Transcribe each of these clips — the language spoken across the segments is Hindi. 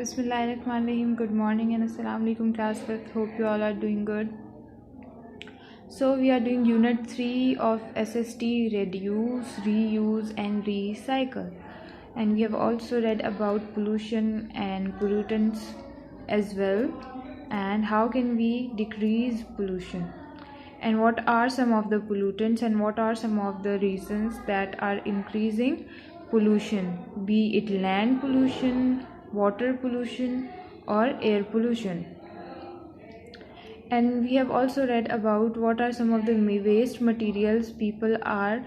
Bismillahirrahmanirrahim. Good morning and Assalamu alaikum class. Hope you all are doing good. So we are doing unit 3 of SST, reduce, reuse and recycle. And we have also read about pollution and pollutants as well, and how can we decrease pollution, and what are some of the pollutants and what are some of the reasons that are increasing pollution, be it land pollution, water pollution or air pollution. And we have also read about what are some of the waste materials people are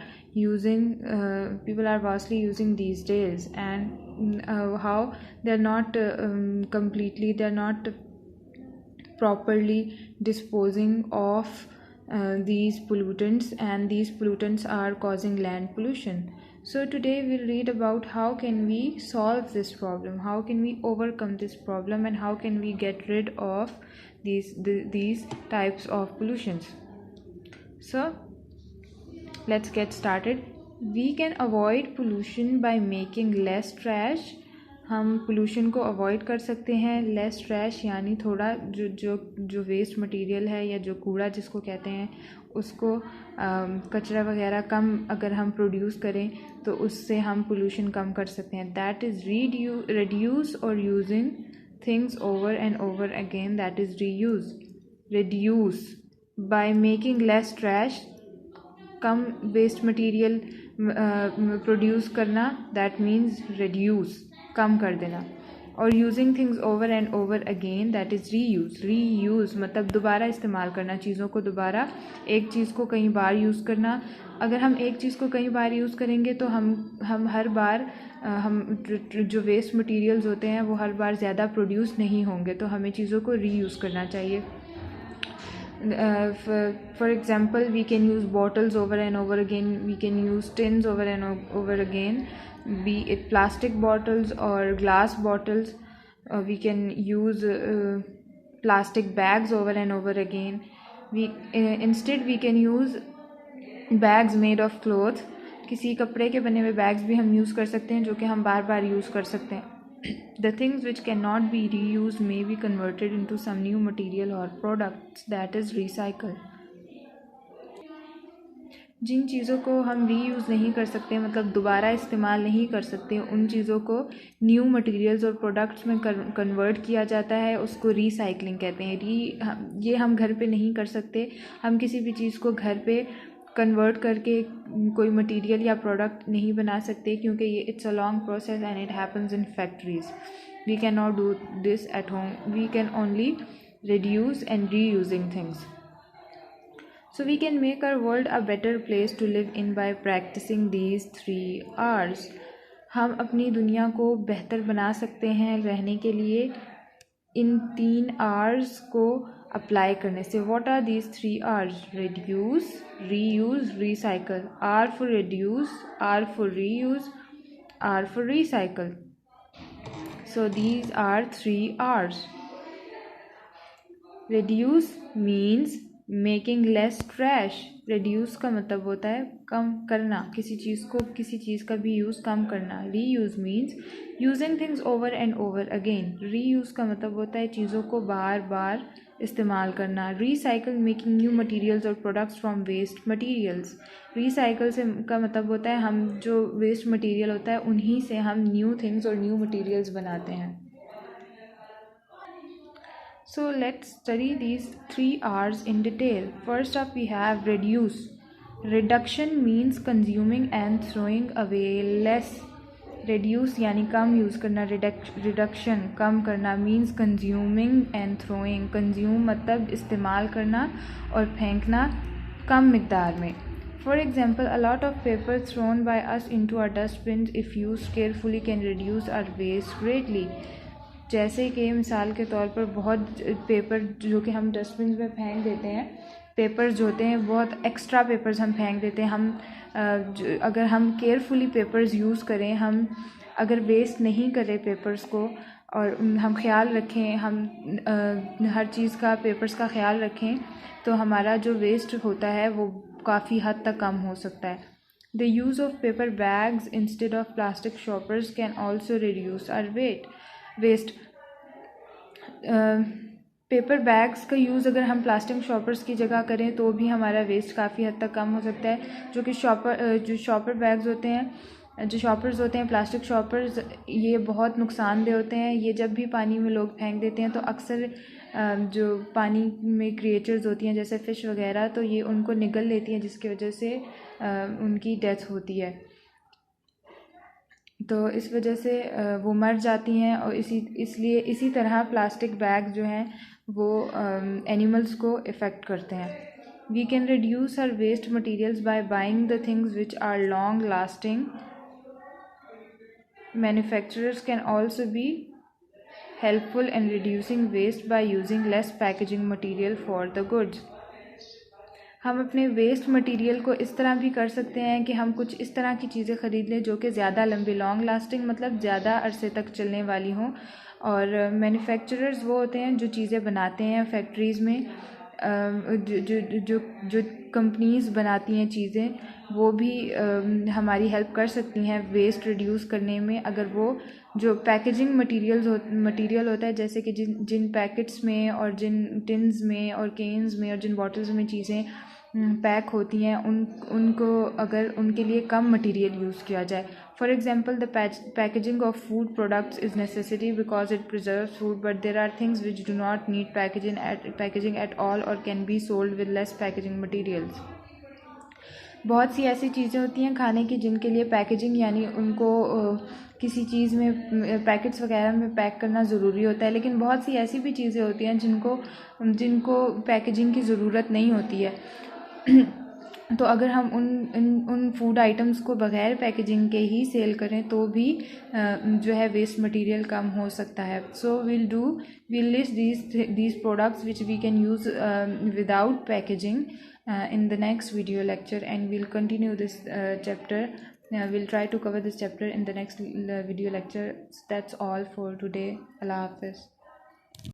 vastly using these days, and how they're not they're not properly disposing of these pollutants, and these pollutants are causing land pollution. So today we'll read about how can we solve this problem, how can we overcome this problem, and how can we get rid of these types of pollutions. So let's get started. We can avoid pollution by making less trash. हम पोल्यूशन को अवॉइड कर सकते हैं. लेस ट्रैश यानी थोड़ा जो वेस्ट मटेरियल है या जो कूड़ा जिसको कहते हैं उसको कचरा वगैरह कम अगर हम प्रोड्यूस करें तो उससे हम पोल्यूशन कम कर सकते हैं. दैट इज़ reduce और using things over and over again, that is reuse. reduce by making less trash, कम वेस्ट मटेरियल प्रोड्यूस करना, दैट मीन्स reduce, कम कर देना. और using things over and over again, that is reuse. Reuse मतलब दोबारा इस्तेमाल करना चीज़ों को, दोबारा एक चीज़ को कई बार यूज़ करना. अगर हम एक चीज़ को कई बार यूज़ करेंगे तो हम हर बार हम जो वेस्ट मटेरियल्स होते हैं वो हर बार ज़्यादा प्रोड्यूस नहीं होंगे, तो हमें चीज़ों को रीयूज़ करना चाहिए. For example, we can use bottles over and over again, we can use tins over and over again, be it plastic bottles or glass bottles. We can use plastic bags over and over again. Instead we can use bags made of cloth. किसी कपड़े के बने हुए बैग्स भी हम यूज़ कर सकते हैं जो कि हम बार बार यूज़ कर सकते हैं. The things which cannot be reused may be converted into some new material or products, that is recycled. जिन चीज़ों को हम रीयूज़ नहीं कर सकते, मतलब दोबारा इस्तेमाल नहीं कर सकते, उन चीज़ों को न्यू मटेरियल्स और प्रोडक्ट्स में कन्वर्ट किया जाता है, उसको रीसाइक्लिंग कहते हैं. ये हम घर पे नहीं कर सकते. हम किसी भी चीज़ को घर पे कन्वर्ट करके कोई मटेरियल या प्रोडक्ट नहीं बना सकते, क्योंकि ये it's a long process and it happens in factories. We can not do this at home. We can only reduce and reusing things. So we can make our world a better place to live in by practicing these 3 R's. हम अपनी दुनिया को बेहतर बना सकते हैं रहने के लिए इन 3 R's को अप्लाई करने से. What are these 3 R's? Reduce, reuse, recycle. R for reduce, R for reuse, R for recycle. So these are 3 R's. Reduce means making less trash. Reduce का मतलब होता है कम करना, किसी चीज़ का भी यूज़ कम करना. Reuse means using things over and over again. Reuse का मतलब होता है चीज़ों को बार बार इस्तेमाल करना. रीसाइकिल मेकिंग न्यू मटेरियल्स और products from waste materials. Recycle से का मतलब होता है हम जो वेस्ट मटेरियल होता है उन्हीं से हम न्यू थिंग्स और न्यू मटेरियल्स बनाते हैं. So let's study these 3 R's in detail. First up we have reduce. Reduction means consuming and throwing away less. Reduce यानी कम यूज़ करना. Reduction कम करना means consuming and throwing. Consume मतलब इस्तेमाल करना और फेंकना कम मिकदार में. For example, a lot of paper thrown by us into our dustbins if used carefully can reduce our waste greatly. जैसे कि मिसाल के तौर पर बहुत पेपर जो कि हम डस्टबिन में फेंक देते हैं, पेपर्स जो होते हैं बहुत एक्स्ट्रा पेपर्स हम फेंक देते हैं. अगर हम केयरफुली पेपर्स यूज़ करें, हम अगर वेस्ट नहीं करें पेपर्स को और हम ख्याल रखें, हम हर चीज़ का पेपर्स का ख्याल रखें, तो हमारा जो वेस्ट होता है वो काफ़ी हद तक कम हो सकता है. The use of paper bags instead of plastic shoppers can also reduce our waste. Paper bags का यूज़ अगर हम प्लास्टिक शॉपर्स की जगह करें तो भी हमारा वेस्ट काफ़ी हद तक कम हो सकता है। जो शॉपर बैग्स होते हैं, जो शॉपर्स होते हैं, प्लास्टिक शॉपर्स, ये बहुत नुकसानदेह होते हैं। ये जब भी पानी में लोग फेंक देते हैं तो अक्सर जो पानी में क्रिएचर्स होती हैं जैसे फ़िश वगैरह, तो ये उनको निगल लेती हैं, जिसकी वजह से उनकी डेथ होती है। तो इस वजह से वो मर जाती हैं। और इसलिए इसी तरह प्लास्टिक बैग जो हैं वो एनिमल्स को इफ़ेक्ट करते हैं। We can reduce our waste materials by buying the things which are long lasting. Manufacturers can also be helpful in reducing waste by using less packaging material for the goods. हम अपने वेस्ट मटेरियल को इस तरह भी कर सकते हैं कि हम कुछ इस तरह की चीज़ें ख़रीद लें जो कि ज़्यादा लंबी, लॉन्ग लास्टिंग मतलब ज़्यादा अरसे तक चलने वाली हों। और मैन्युफैक्चरर्स वो होते हैं जो चीज़ें बनाते हैं फैक्ट्रीज़ में, जो जो जो जो कंपनीज़ बनाती हैं चीज़ें, वो भी हमारी हेल्प कर सकती हैं वेस्ट रिड्यूस करने में। अगर वो जो पैकेजिंग मटेरियल होता है, जैसे कि जिन पैकेट्स में और जिन टिन्स में और केन्स में और जिन बॉटल्स में चीज़ें पैक होती हैं, उनको अगर उनके लिए कम मटेरियल यूज़ किया जाए. For example, the packaging of food products is necessary because it preserves food, but there are things which do not need packaging at all और can be sold with less packaging materials. बहुत सी ऐसी चीज़ें होती हैं खाने की जिनके लिए पैकेजिंग यानी उनको किसी चीज़ में पैकेट्स वगैरह में पैक करना ज़रूरी होता है, लेकिन बहुत सी ऐसी भी चीज़ें होती हैं जिनको पैकेजिंग की ज़रूरत नहीं होती है. तो अगर हम उन फूड आइटम्स को बग़ैर पैकेजिंग के ही सेल करें तो भी जो है वेस्ट मटेरियल कम हो सकता है. सो we'll list these products which we can use without packaging in the next video lecture, and we'll continue this chapter. We'll try to cover this chapter in the next video lecture. That's all for today. Allah Hafiz.